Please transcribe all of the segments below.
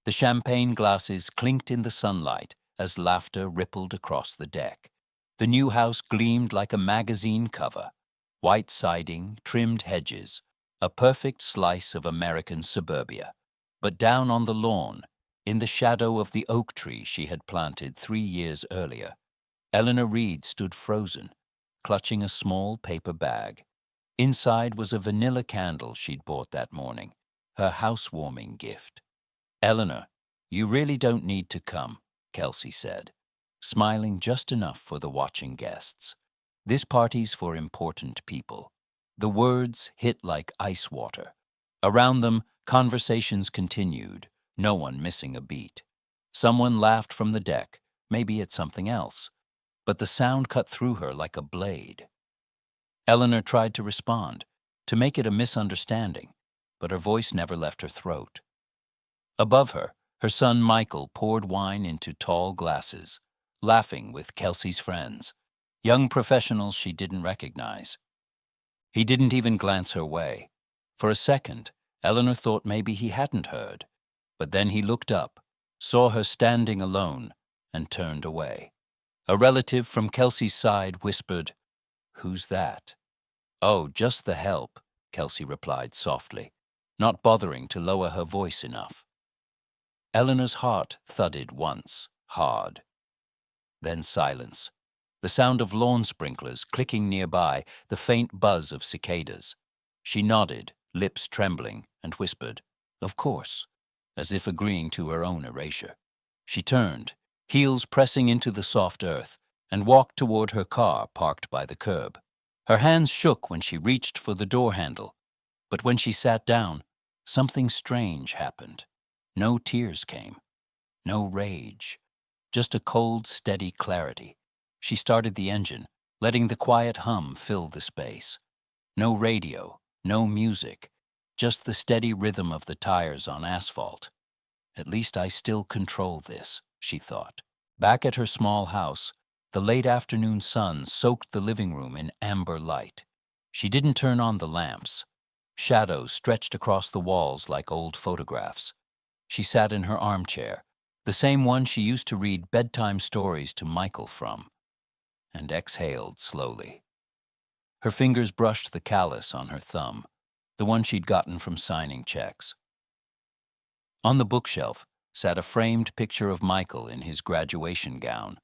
The champagne glasses clinked in the sunlight as laughter rippled across the deck. The new house gleamed like a magazine cover. White siding, trimmed hedges, a perfect slice of American suburbia. But down on the lawn, in the shadow of the oak tree she had planted 3 years earlier, Eleanor Reed stood frozen, clutching a small paper bag. Inside was a vanilla candle she'd bought that morning, her housewarming gift. "Eleanor, you really don't need to come," Kelsey said, smiling just enough for the watching guests. "This party's for important people." The words hit like ice water. Around them, conversations continued, no one missing a beat. Someone laughed from the deck, maybe at something else, but the sound cut through her like a blade. Eleanor tried to respond, to make it a misunderstanding, but her voice never left her throat. Above her, her son Michael poured wine into tall glasses, laughing with Kelsey's friends, young professionals she didn't recognize. He didn't even glance her way. For a second, Eleanor thought maybe he hadn't heard, but then he looked up, saw her standing alone, and turned away. A relative from Kelsey's side whispered, "Who's that?" "Oh, just the help," Kelsey replied softly, not bothering to lower her voice enough. Eleanor's heart thudded once, hard. Then silence. The sound of lawn sprinklers clicking nearby, the faint buzz of cicadas. She nodded, lips trembling, and whispered, "Of course," as if agreeing to her own erasure. She turned, heels pressing into the soft earth, and walked toward her car parked by the curb. Her hands shook when she reached for the door handle, but when she sat down, something strange happened. No tears came, no rage, just a cold, steady clarity. She started the engine, letting the quiet hum fill the space. No radio, no music, just the steady rhythm of the tires on asphalt. "At least I still control this," she thought. Back at her small house, the late afternoon sun soaked the living room in amber light. She didn't turn on the lamps. Shadows stretched across the walls like old photographs. She sat in her armchair, the same one she used to read bedtime stories to Michael from, and exhaled slowly. Her fingers brushed the callus on her thumb, the one she'd gotten from signing checks. On the bookshelf sat a framed picture of Michael in his graduation gown,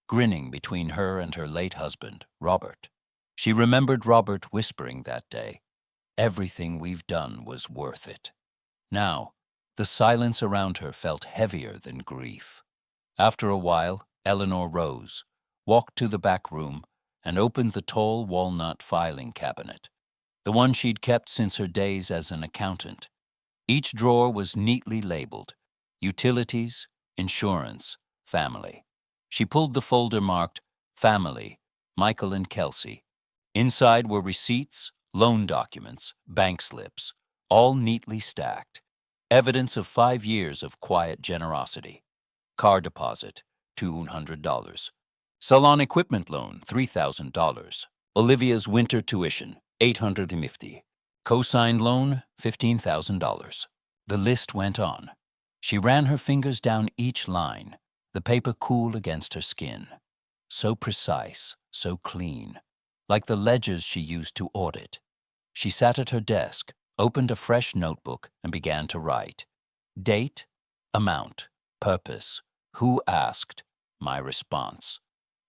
grinning between her and her late husband, Robert. She remembered Robert whispering that day, "Everything we've done was worth it." Now, the silence around her felt heavier than grief. After a while, Eleanor rose, walked to the back room, and opened the tall walnut filing cabinet, the one she'd kept since her days as an accountant. Each drawer was neatly labeled: utilities, insurance, family. She pulled the folder marked Family, Michael and Kelsey. Inside were receipts, loan documents, bank slips, all neatly stacked. Evidence of 5 years of quiet generosity. Car deposit, $200. Salon equipment loan, $3,000. Olivia's winter tuition, $850. Co-signed loan, $15,000. The list went on. She ran her fingers down each line, the paper cool against her skin. So precise, so clean, like the ledgers she used to audit. She sat at her desk, opened a fresh notebook, and began to write. Date, amount, purpose, who asked, my response.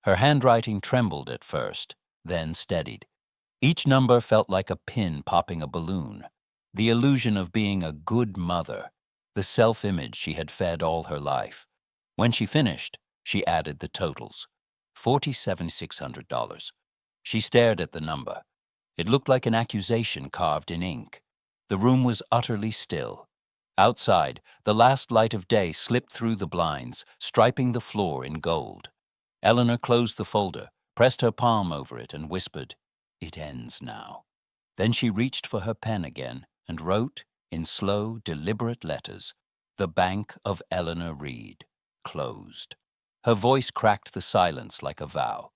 Her handwriting trembled at first, then steadied. Each number felt like a pin popping a balloon. The illusion of being a good mother, the self-image she had fed all her life. When she finished, she added the totals. $47,600. She stared at the number. It looked like an accusation carved in ink. The room was utterly still. Outside, the last light of day slipped through the blinds, striping the floor in gold. Eleanor closed the folder, pressed her palm over it, and whispered, "It ends now." Then she reached for her pen again and wrote, in slow, deliberate letters, "The Bank of Eleanor Reed, closed." Her voice cracked the silence like a vow.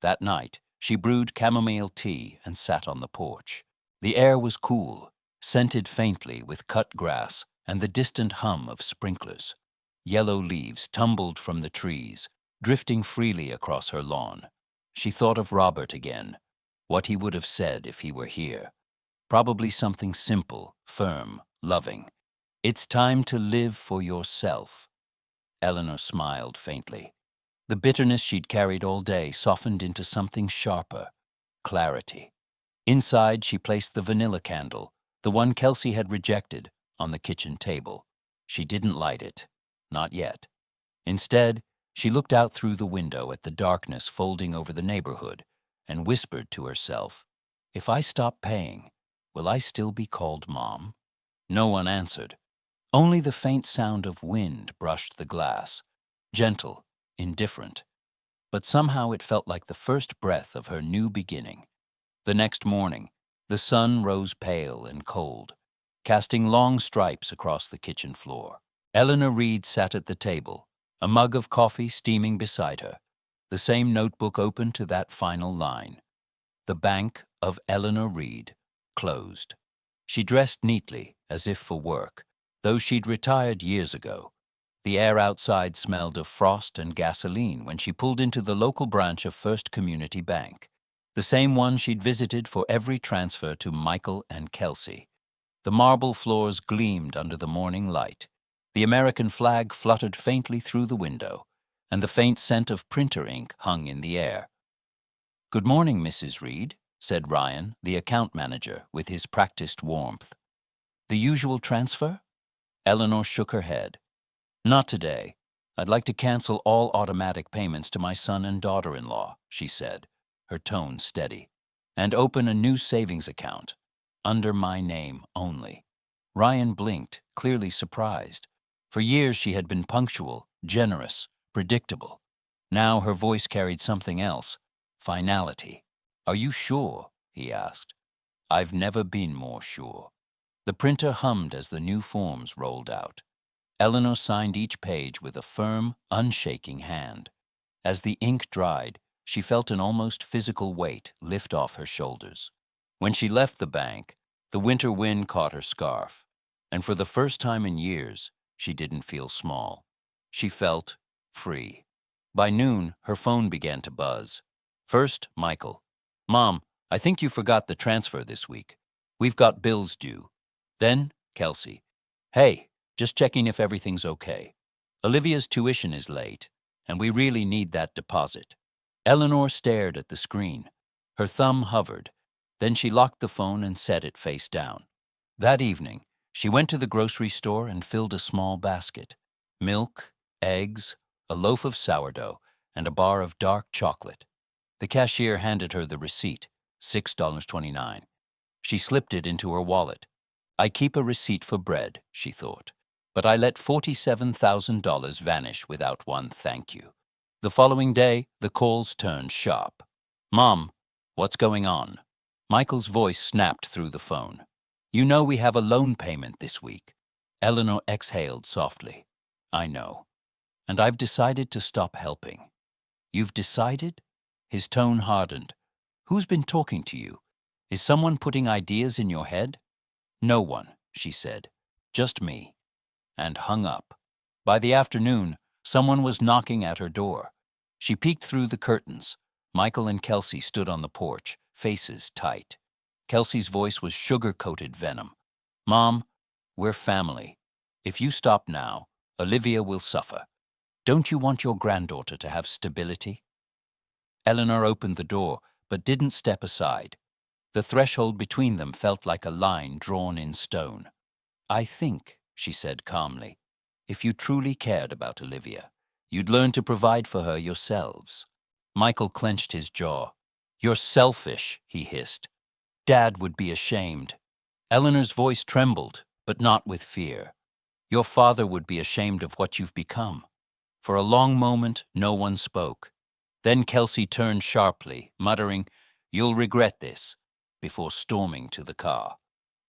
That night, she brewed chamomile tea and sat on the porch. The air was cool, scented faintly with cut grass and the distant hum of sprinklers. Yellow leaves tumbled from the trees, drifting freely across her lawn. She thought of Robert again, what he would have said if he were here. Probably something simple, firm, loving. "It's time to live for yourself." Eleanor smiled faintly. The bitterness she'd carried all day softened into something sharper, clarity. Inside, she placed the vanilla candle, the one Kelsey had rejected, on the kitchen table. She didn't light it. Not yet. Instead, she looked out through the window at the darkness folding over the neighborhood and whispered to herself, "If I stop paying, will I still be called Mom?" No one answered. Only the faint sound of wind brushed the glass, gentle, indifferent. But somehow it felt like the first breath of her new beginning. The next morning, the sun rose pale and cold, casting long stripes across the kitchen floor. Eleanor Reed sat at the table, a mug of coffee steaming beside her, the same notebook open to that final line. The Bank of Eleanor Reed, closed. She dressed neatly, as if for work, though she'd retired years ago. The air outside smelled of frost and gasoline when she pulled into the local branch of First Community Bank, the same one she'd visited for every transfer to Michael and Kelsey. The marble floors gleamed under the morning light. The American flag fluttered faintly through the window, and the faint scent of printer ink hung in the air. "Good morning, Mrs. Reed," said Ryan, the account manager, with his practiced warmth. "The usual transfer?" Eleanor shook her head. "Not today. I'd like to cancel all automatic payments to my son and daughter-in-law," she said, her tone steady, "and open a new savings account, under my name only." Ryan blinked, clearly surprised. For years she had been punctual, generous, predictable. Now her voice carried something else, finality. "Are you sure?" he asked. "I've never been more sure." The printer hummed as the new forms rolled out. Eleanor signed each page with a firm, unshaking hand. As the ink dried, she felt an almost physical weight lift off her shoulders. When she left the bank, the winter wind caught her scarf, and for the first time in years, she didn't feel small. She felt free. By noon, her phone began to buzz. First, Michael. "Mom, I think you forgot the transfer this week. We've got bills due." Then, Kelsey. "Hey, just checking if everything's okay. Olivia's tuition is late, and we really need that deposit." Eleanor stared at the screen. Her thumb hovered. Then she locked the phone and set it face down. That evening, she went to the grocery store and filled a small basket. Milk, eggs, a loaf of sourdough, and a bar of dark chocolate. The cashier handed her the receipt, $6.29. She slipped it into her wallet. "I keep a receipt for bread," she thought, "but I let $47,000 vanish without one thank you." The following day, the calls turned sharp. "Mom, what's going on?" Michael's voice snapped through the phone. "You know we have a loan payment this week." Eleanor exhaled softly. "I know. And I've decided to stop helping." "You've decided?" His tone hardened. "Who's been talking to you? Is someone putting ideas in your head?" "No one," she said. "Just me." And hung up. By the afternoon, someone was knocking at her door. She peeked through the curtains. Michael and Kelsey stood on the porch, faces tight. Kelsey's voice was sugar-coated venom. "Mom, we're family. If you stop now, Olivia will suffer. Don't you want your granddaughter to have stability?" Eleanor opened the door, but didn't step aside. The threshold between them felt like a line drawn in stone. "I think," she said calmly, "if you truly cared about Olivia, you'd learn to provide for her yourselves." Michael clenched his jaw. "You're selfish," he hissed. "Dad would be ashamed." Eleanor's voice trembled, but not with fear. "Your father would be ashamed of what you've become." For a long moment, no one spoke. Then Kelsey turned sharply, muttering, "You'll regret this," before storming to the car.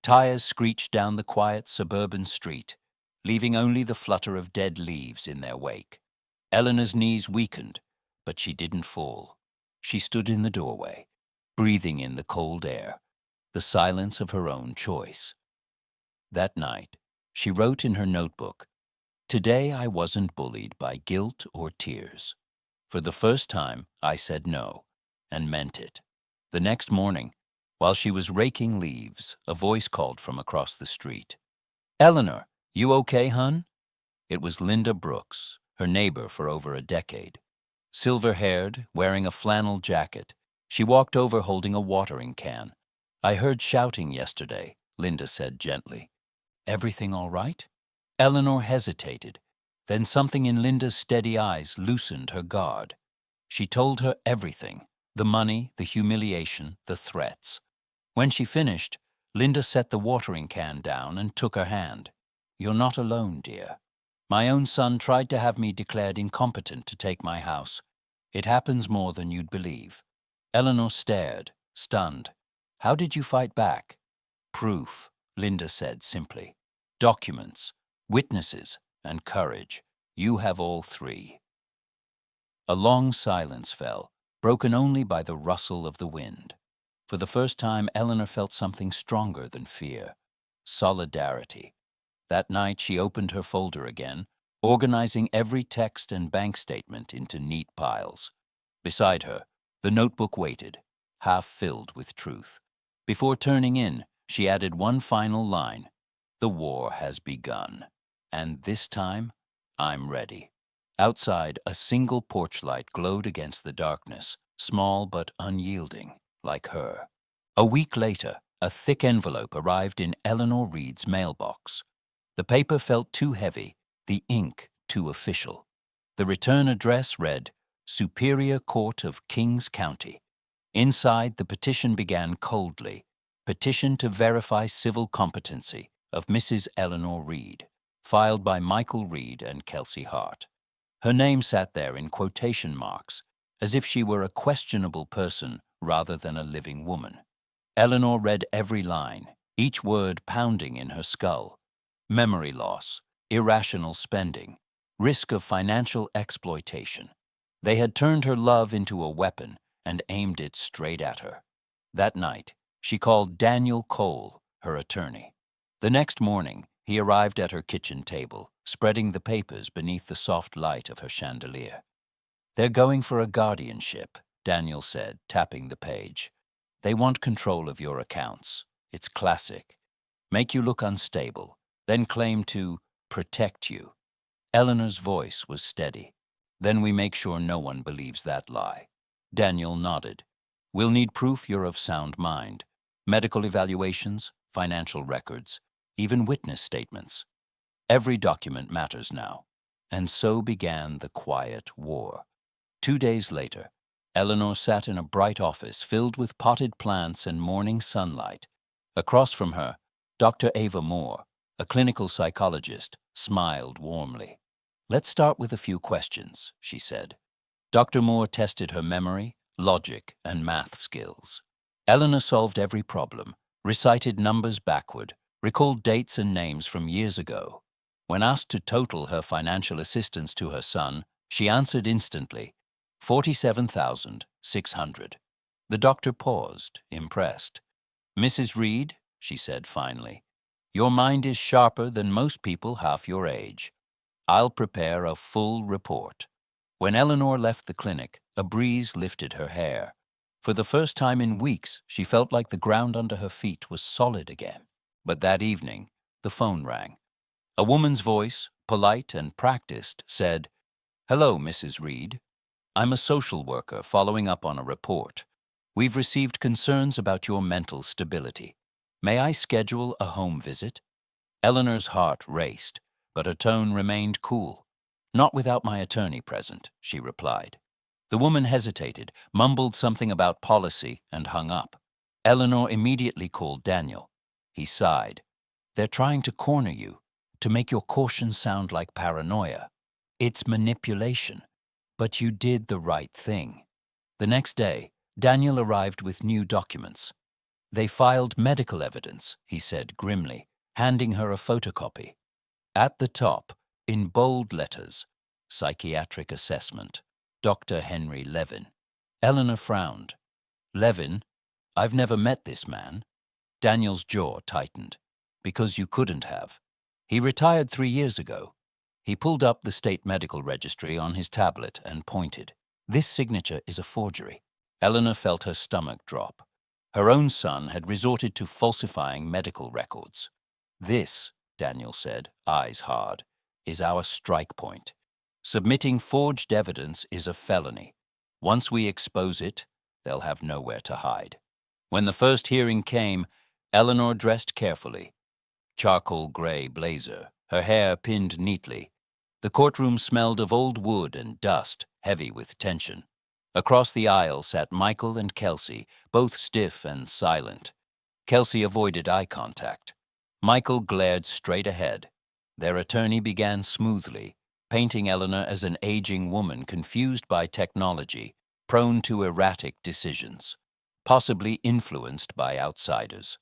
Tires screeched down the quiet suburban street, leaving only the flutter of dead leaves in their wake. Eleanor's knees weakened, but she didn't fall. She stood in the doorway, breathing in the cold air, the silence of her own choice. That night, She wrote in her notebook, "Today I wasn't bullied by guilt or tears. For the first time, I said no, and meant it." The next morning, while she was raking leaves, a voice called from across the street. "Eleanor, you okay, hun?" It was Linda Brooks, her neighbor for over a decade. Silver-haired, wearing a flannel jacket, she walked over holding a watering can. "I heard shouting yesterday," Linda said gently. "Everything all right?" Eleanor hesitated. Then something in Linda's steady eyes loosened her guard. She told her everything: the money, the humiliation, the threats. When she finished, Linda set the watering can down and took her hand. "You're not alone, dear. My own son tried to have me declared incompetent to take my house. It happens more than you'd believe." Eleanor stared, stunned. "How did you fight back?" "Proof," Linda said simply. "Documents, witnesses, and courage. You have all three." A long silence fell, broken only by the rustle of the wind. For the first time, Eleanor felt something stronger than fear: solidarity. That night, she opened her folder again, organizing every text and bank statement into neat piles. Beside her, the notebook waited, half filled with truth. Before turning in, she added one final line: "The war has begun. And this time, I'm ready." Outside, a single porch light glowed against the darkness, small but unyielding, like her. A week later, a thick envelope arrived in Eleanor Reed's mailbox. The paper felt too heavy, the ink too official. The return address read, "Superior Court of Kings County." Inside, the petition began coldly: "Petition to verify civil competency of Mrs. Eleanor Reed, filed by Michael Reed and Kelsey Hart." Her name sat there in quotation marks, as if she were a questionable person rather than a living woman. Eleanor read every line, each word pounding in her skull. Memory loss, irrational spending, risk of financial exploitation. They had turned her love into a weapon and aimed it straight at her. That night, she called Daniel Cole, her attorney. The next morning, he arrived at her kitchen table, spreading the papers beneath the soft light of her chandelier. "They're going for a guardianship," Daniel said, tapping the page. "They want control of your accounts. It's classic. Make you look unstable, then claim to protect you." Eleanor's voice was steady. "Then we make sure no one believes that lie." Daniel nodded. "We'll need proof you're of sound mind. Medical evaluations, financial records, even witness statements. Every document matters now." And so began the quiet war. 2 days later, Eleanor sat in a bright office filled with potted plants and morning sunlight. Across from her, Dr. Ava Moore, a clinical psychologist, smiled warmly. "Let's start with a few questions," she said. Dr. Moore tested her memory, logic, and math skills. Eleanor solved every problem, recited numbers backward, recalled dates and names from years ago. When asked to total her financial assistance to her son, she answered instantly, $47,600. The doctor paused, impressed. "Mrs. Reed," she said finally, "your mind is sharper than most people half your age. I'll prepare a full report." When Eleanor left the clinic, a breeze lifted her hair. For the first time in weeks, she felt like the ground under her feet was solid again. But that evening, the phone rang. A woman's voice, polite and practiced, said, "Hello, Mrs. Reed. I'm a social worker following up on a report. We've received concerns about your mental stability. May I schedule a home visit?" Eleanor's heart raced, but her tone remained cool. "Not without my attorney present," she replied. The woman hesitated, mumbled something about policy, and hung up. Eleanor immediately called Daniel. He sighed. "They're trying to corner you, to make your caution sound like paranoia. It's manipulation. But you did the right thing." The next day, Daniel arrived with new documents. "They filed medical evidence," he said grimly, handing her a photocopy. At the top, in bold letters, "Psychiatric assessment, Dr. Henry Levin." Eleanor frowned. "Levin? I've never met this man." Daniel's jaw tightened. "Because you couldn't have. He retired 3 years ago. He pulled up the state medical registry on his tablet and pointed. This signature is a forgery. Eleanor felt her stomach drop. Her own son had resorted to falsifying medical records. This, Daniel said, eyes hard, is our strike point. Submitting forged evidence is a felony. Once we expose it, they'll have nowhere to hide. When the first hearing came, Eleanor dressed carefully. Charcoal gray blazer, her hair pinned neatly. The courtroom smelled of old wood and dust, heavy with tension. Across the aisle sat Michael and Kelsey, both stiff and silent. Kelsey avoided eye contact. Michael glared straight ahead. Their attorney began smoothly, painting Eleanor as an aging woman confused by technology, prone to erratic decisions, possibly influenced by outsiders.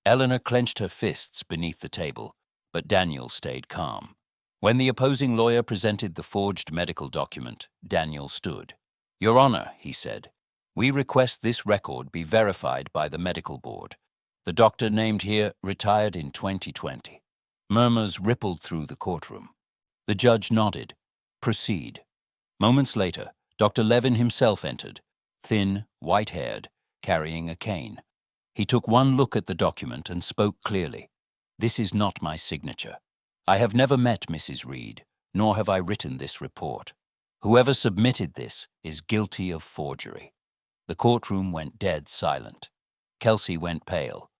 Eleanor clenched her fists beneath the table, but Daniel stayed calm. When the opposing lawyer presented the forged medical document, Daniel stood. "Your Honor," he said, "we request this record be verified by the medical board. The doctor named here retired in 2020. Murmurs rippled through the courtroom. The judge nodded. "Proceed." Moments later, Dr. Levin himself entered, thin, white-haired, carrying a cane. He took one look at the document and spoke clearly. "This is not my signature. I have never met Mrs. Reed, nor have I written this report. Whoever submitted this is guilty of forgery." The courtroom went dead silent. Kelsey went pale.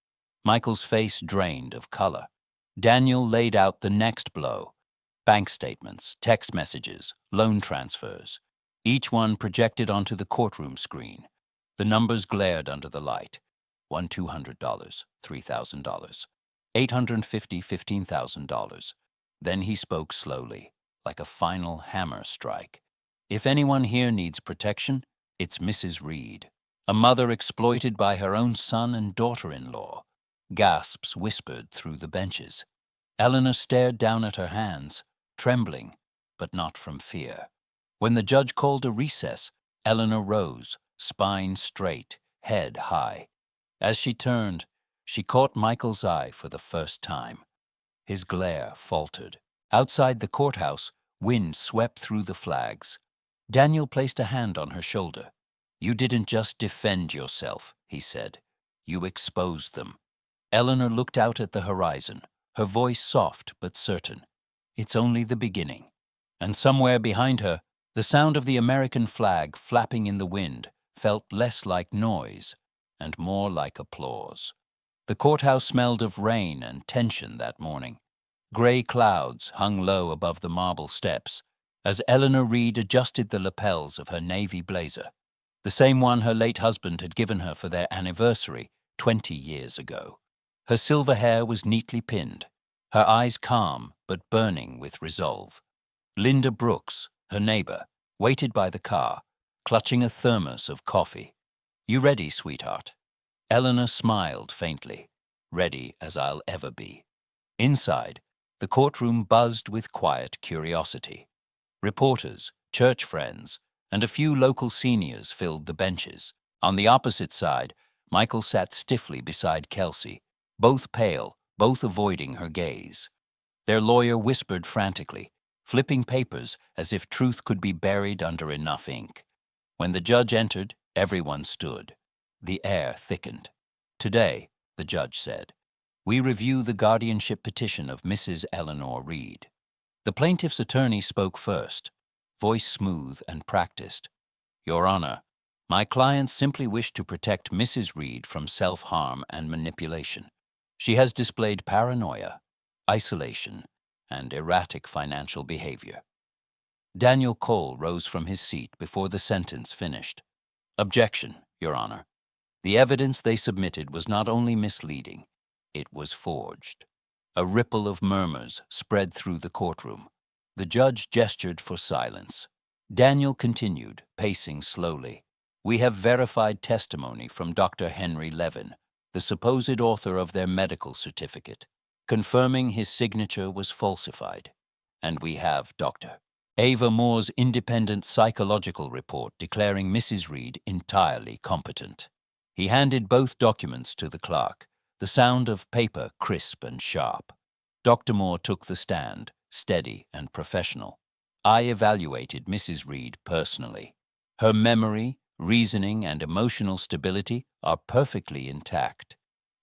Michael's face drained of color. Daniel laid out the next blow. Bank statements, text messages, loan transfers, each one projected onto the courtroom screen. The numbers glared under the light. $200, $3,000, $850, $15,000. Then he spoke slowly, like a final hammer strike. "If anyone here needs protection, it's Mrs. Reed, a mother exploited by her own son and daughter-in-law." Gasps whispered through the benches. Eleanor stared down at her hands, trembling, but not from fear. When the judge called a recess, Eleanor rose, spine straight, head high. As she turned, she caught Michael's eye for the first time. His glare faltered. Outside the courthouse, wind swept through the flags. Daniel placed a hand on her shoulder. "You didn't just defend yourself," he said. "You exposed them." Eleanor looked out at the horizon, her voice soft but certain. "It's only the beginning." And somewhere behind her, the sound of the American flag flapping in the wind felt less like noise and more like applause. The courthouse smelled of rain and tension that morning. Gray clouds hung low above the marble steps as Eleanor Reed adjusted the lapels of her navy blazer, the same one her late husband had given her for their anniversary 20 years ago. Her silver hair was neatly pinned, her eyes calm but burning with resolve. Linda Brooks, her neighbor, waited by the car, clutching a thermos of coffee. "You ready, sweetheart?" Eleanor smiled faintly. "Ready as I'll ever be." Inside, the courtroom buzzed with quiet curiosity. Reporters, church friends, and a few local seniors filled the benches. On the opposite side, Michael sat stiffly beside Kelsey, both pale, both avoiding her gaze. Their lawyer whispered frantically, flipping papers as if truth could be buried under enough ink. When the judge entered, everyone stood. The air thickened. "Today," the judge said, "we review the guardianship petition of Mrs. Eleanor Reed." The plaintiff's attorney spoke first, voice smooth and practiced. "Your Honor, my client simply wished to protect Mrs. Reed from self-harm and manipulation. She has displayed paranoia, isolation, and erratic financial behavior." Daniel Cole rose from his seat before the sentence finished. "Objection, Your Honor. The evidence they submitted was not only misleading, it was forged." A ripple of murmurs spread through the courtroom. The judge gestured for silence. Daniel continued, pacing slowly. "We have verified testimony from Dr. Henry Levin, the supposed author of their medical certificate, confirming his signature was falsified. And we have Dr. Ava Moore's independent psychological report declaring Mrs. Reed entirely competent." He handed both documents to the clerk, the sound of paper crisp and sharp. Dr. Moore took the stand, steady and professional. I evaluated Mrs. Reed personally. Her memory, reasoning, and emotional stability are perfectly intact.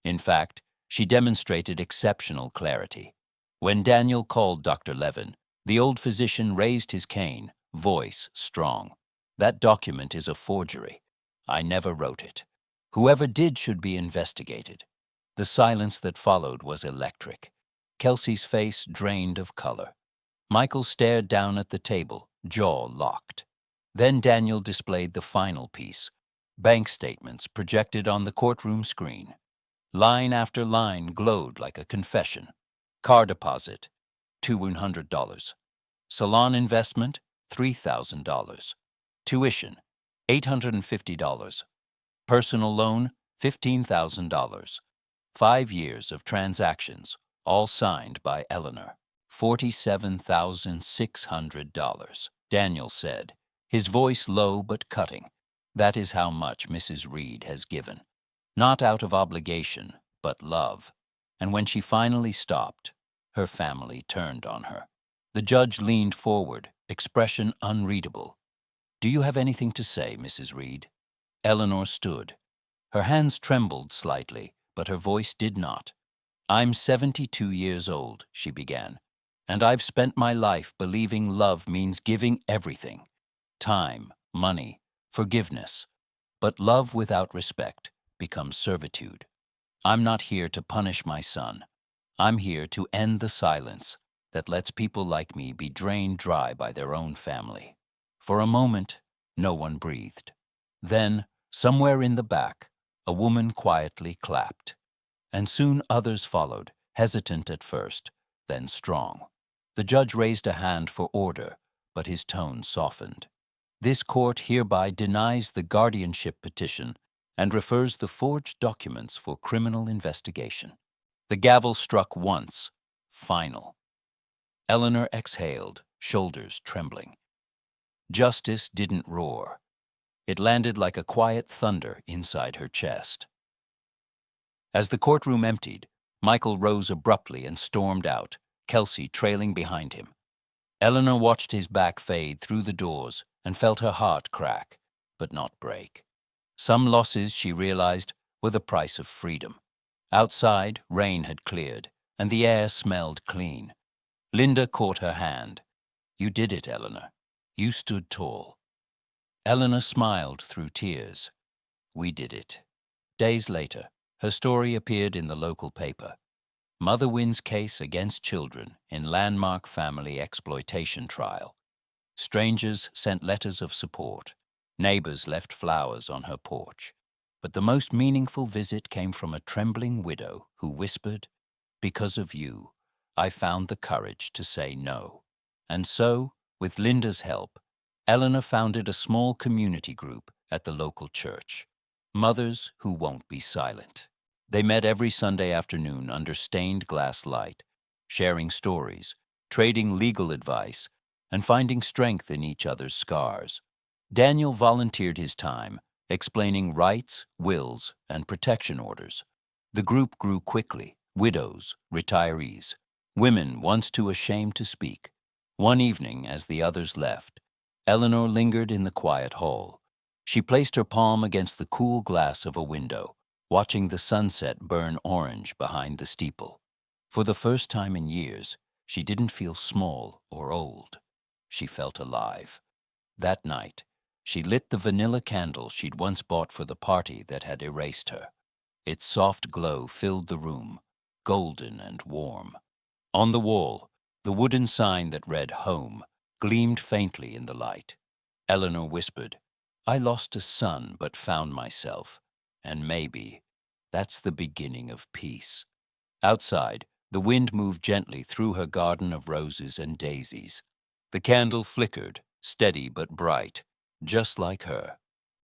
In fact, she demonstrated exceptional clarity. When Daniel called Dr. Levin, the old physician raised his cane, voice strong. That document is a forgery. I never wrote it. Whoever did should be investigated. The silence that followed was electric. Kelsey's face drained of color. Michael stared down at the table, jaw locked. Then Daniel displayed the final piece, bank statements projected on the courtroom screen. Line after line glowed like a confession. Car deposit, $200. Salon investment, $3,000. Tuition, $850. Personal loan, $15,000. 5 years of transactions, all signed by Eleanor. $47,600, Daniel said, his voice low but cutting. That is how much Mrs. Reed has given. Not out of obligation, but love. And when she finally stopped, her family turned on her. The judge leaned forward, expression unreadable. "Do you have anything to say, Mrs. Reed?" Eleanor stood. Her hands trembled slightly, but her voice did not. "I'm 72 years old," she began, "and I've spent my life believing love means giving everything. Time, money, forgiveness. But love without respect becomes servitude. I'm not here to punish my son. I'm here to end the silence that lets people like me be drained dry by their own family." For a moment, no one breathed. Then, somewhere in the back, a woman quietly clapped. And soon others followed, hesitant at first, then strong. The judge raised a hand for order, but his tone softened. "This court hereby denies the guardianship petition and refers the forged documents for criminal investigation." The gavel struck once, final. Eleanor exhaled, shoulders trembling. Justice didn't roar. It landed like a quiet thunder inside her chest. As the courtroom emptied, Michael rose abruptly and stormed out, Kelsey trailing behind him. Eleanor watched his back fade through the doors and felt her heart crack, but not break. Some losses, she realized, were the price of freedom. Outside, rain had cleared, and the air smelled clean. Linda caught her hand. "You did it, Eleanor. You stood tall." Eleanor smiled through tears. "We did it." Days later, her story appeared in the local paper. Mother wins case against children in landmark family exploitation trial. Strangers sent letters of support. Neighbors left flowers on her porch. But the most meaningful visit came from a trembling widow who whispered, "Because of you, I found the courage to say no." And so, with Linda's help, Eleanor founded a small community group at the local church. Mothers Who Won't Be Silent. They met every Sunday afternoon under stained glass light, sharing stories, trading legal advice, and finding strength in each other's scars. Daniel volunteered his time, explaining rights, wills, and protection orders. The group grew quickly: widows, retirees, women once too ashamed to speak. One evening, as the others left, Eleanor lingered in the quiet hall. She placed her palm against the cool glass of a window, watching the sunset burn orange behind the steeple. For the first time in years, she didn't feel small or old. She felt alive. That night, she lit the vanilla candle she'd once bought for the party that had erased her. Its soft glow filled the room, golden and warm. On the wall, the wooden sign that read "Home" gleamed faintly in the light. Eleanor whispered, "I lost a son but found myself, and maybe that's the beginning of peace." Outside, the wind moved gently through her garden of roses and daisies. The candle flickered, steady but bright, just like her.